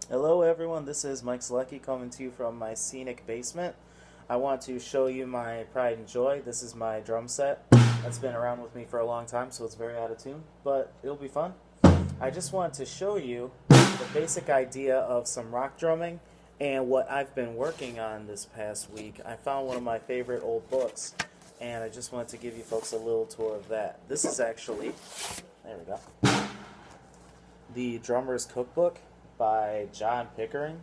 Hello everyone, this is Mike Sulecki coming to you from my scenic basement. I want to show you my pride and joy. This is my drum set that's been around with me for a long time, so it's very out of tune, but it'll be fun. I just want to show you the basic idea of some rock drumming and what I've been working on this past week. I found one of my favorite old books, and I just wanted to give you folks a little tour of that. This is actually, there we go, the Drummer's Cookbook by John Pickering.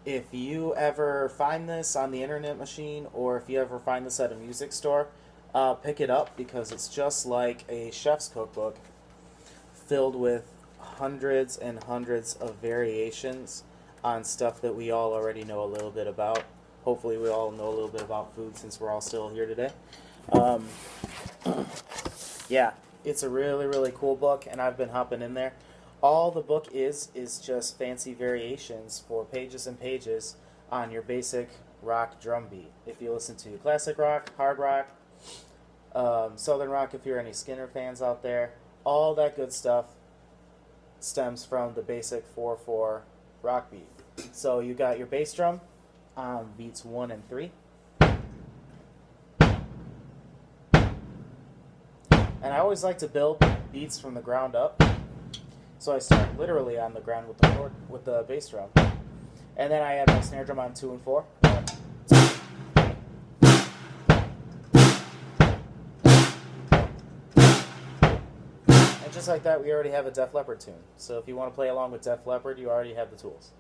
If you ever find this on the internet machine, or if you ever find this at a music store, pick it up because it's just like a chef's cookbook filled with hundreds and hundreds of variations on stuff that we all already know a little bit about. Hopefully we all know a little bit about food since we're all still here today. Yeah, it's a really, really cool book, and I've been hopping in there. All the book is just fancy variations for pages and pages on your basic rock drum beat. If you listen to classic rock, hard rock, southern rock, if you're any Skinner fans out there, all that good stuff stems from the basic 4/4 rock beat. So you got your bass drum on beats 1 and 3. And I always like to build beats from the ground up. So I start literally on the ground with the bass drum. And then I add my snare drum on 2 and 4. 1, 2. And just like that, we already have a Def Leppard tune. So if you want to play along with Def Leppard, you already have the tools.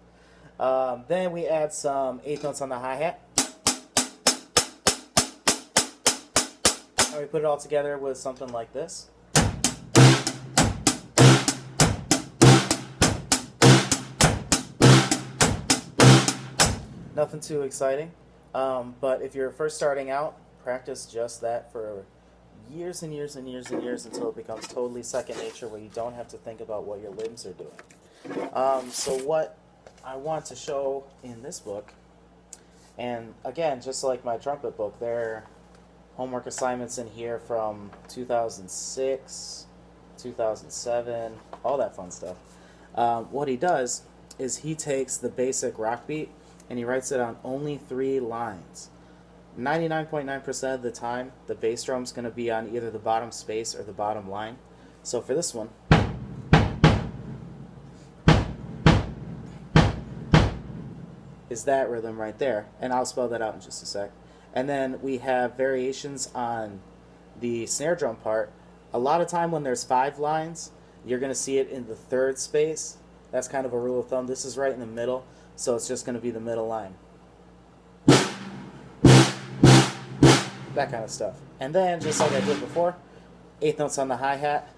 Then we add some 8th notes on the hi-hat. And we put it all together with something like this. Nothing too exciting, but if you're first starting out, practice just that for years and years and years and years until it becomes totally second nature, where you don't have to think about what your limbs are doing. So what I want to show in this book, and again, just like my trumpet book, there are homework assignments in here from 2006, 2007, all that fun stuff. What he does is he takes the basic rock beat and he writes it on only 3 lines. 99.9% of the time, the bass drum's going to be on either the bottom space or the bottom line. So for this one, is that rhythm right there, and I'll spell that out in just a sec. And then we have variations on the snare drum part. A lot of time when there's 5 lines, you're going to see it in the 3rd space. That's kind of a rule of thumb. This is right in the middle, so it's just going to be the middle line. That kind of stuff. And then, just like I did before, 8th notes on the hi-hat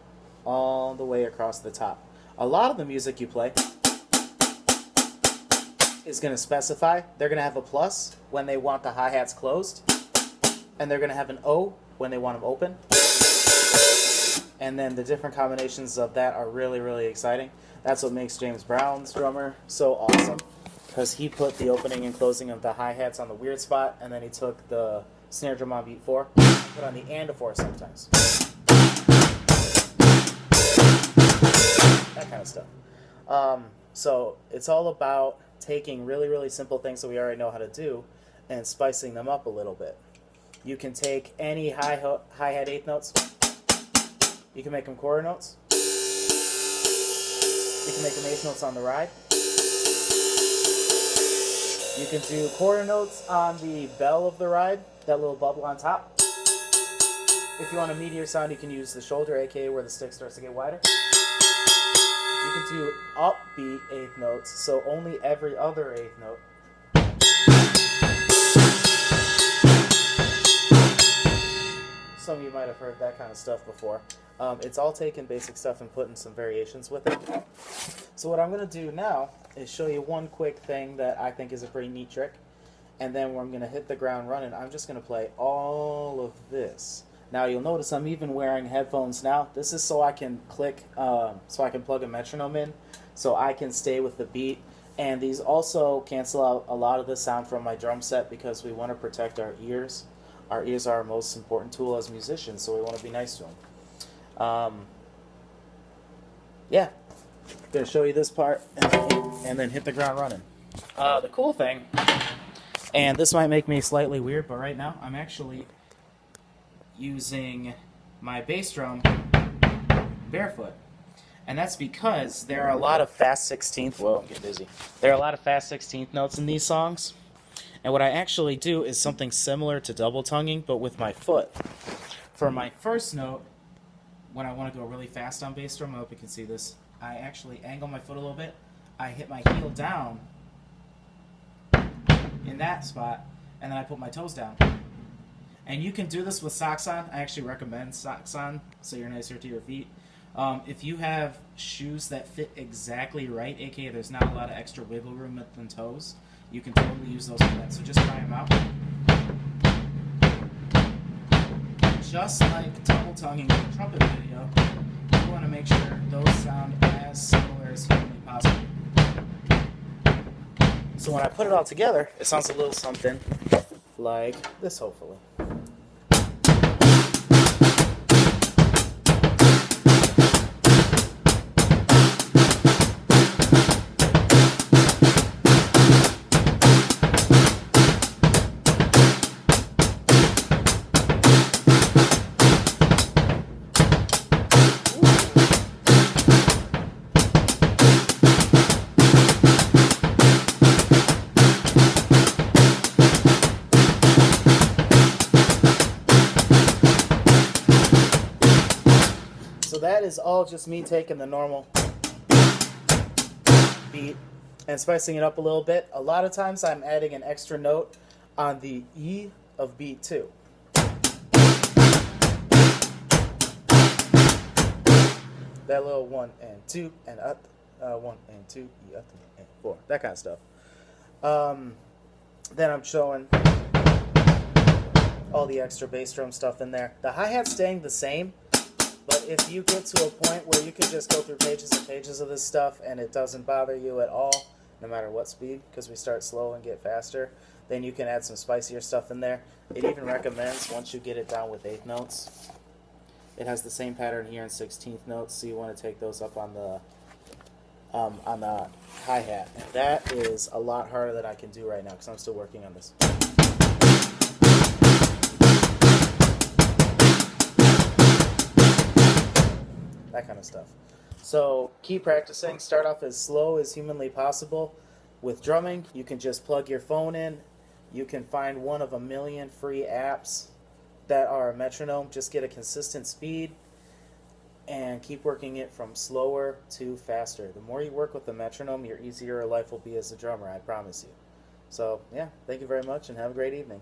all the way across the top. A lot of the music you play is going to specify. They're going to have a plus when they want the hi-hats closed, and they're going to have an O when they want them open. And then the different combinations of that are really, really exciting. That's what makes James Brown's drummer so awesome, because he put the opening and closing of the hi-hats on the weird spot, and then he took the snare drum on beat 4, put on the and a 4 sometimes. That kind of stuff. So it's all about taking really, really simple things that we already know how to do and spicing them up a little bit. You can take any hi-hat 8th notes. You can make them quarter notes. You can make them 8th notes on the ride. You can do quarter notes on the bell of the ride, that little bubble on top. If you want a meatier sound, you can use the shoulder, aka where the stick starts to get wider. You can do upbeat 8th notes, so only every other 8th note. Some of you might have heard that kind of stuff before. It's all taking basic stuff and putting some variations with it. So what I'm going to do now is show you one quick thing that I think is a pretty neat trick. And then when I'm going to hit the ground running, I'm just going to play all of this. Now you'll notice I'm even wearing headphones now. This is so I can so I can plug a metronome in, so I can stay with the beat. And these also cancel out a lot of the sound from my drum set because we want to protect our ears. Our ears are our most important tool as musicians, so we want to be nice to them. Yeah. going to show you this part and then hit the ground running. The cool thing, and this might make me slightly weird, but right now I'm actually using my bass drum barefoot. And that's because there are a lot of fast 16th, whoa, I'm getting dizzy. There are a lot of fast 16th notes in these songs. And what I actually do is something similar to double tonguing, but with my foot. For my first note, when I want to go really fast on bass drum, I hope you can see this, I actually angle my foot a little bit. I hit my heel down in that spot, and then I put my toes down. And you can do this with socks on. I actually recommend socks on so you're nicer to your feet. If you have shoes that fit exactly right, aka there's not a lot of extra wiggle room at the toes, you can totally use those for that. So just try them out. Just like double tonguing in the trumpet video, you want to make sure those sound as similar as humanly possible. So when I put it all together, it sounds a little something like this, hopefully. So that is all just me taking the normal beat and spicing it up a little bit. A lot of times I'm adding an extra note on the E of beat 2. That little 1 and 2 and up, 1 and 2, E up and 4, that kind of stuff. Then I'm showing all the extra bass drum stuff in there. The hi-hat's staying the same. But if you get to a point where you can just go through pages and pages of this stuff and it doesn't bother you at all, no matter what speed, because we start slow and get faster, then you can add some spicier stuff in there. It even recommends, once you get it down with 8th notes, it has the same pattern here in 16th notes, so you want to take those up on the hi-hat. And that is a lot harder than I can do right now, because I'm still working on this. That kind of stuff. So keep practicing. Start off as slow as humanly possible. With drumming, you can just plug your phone in. You can find one of a million free apps that are a metronome. Just get a consistent speed and keep working it from slower to faster. The more you work with the metronome, the easier life will be as a drummer, I promise you. So yeah, thank you very much and have a great evening.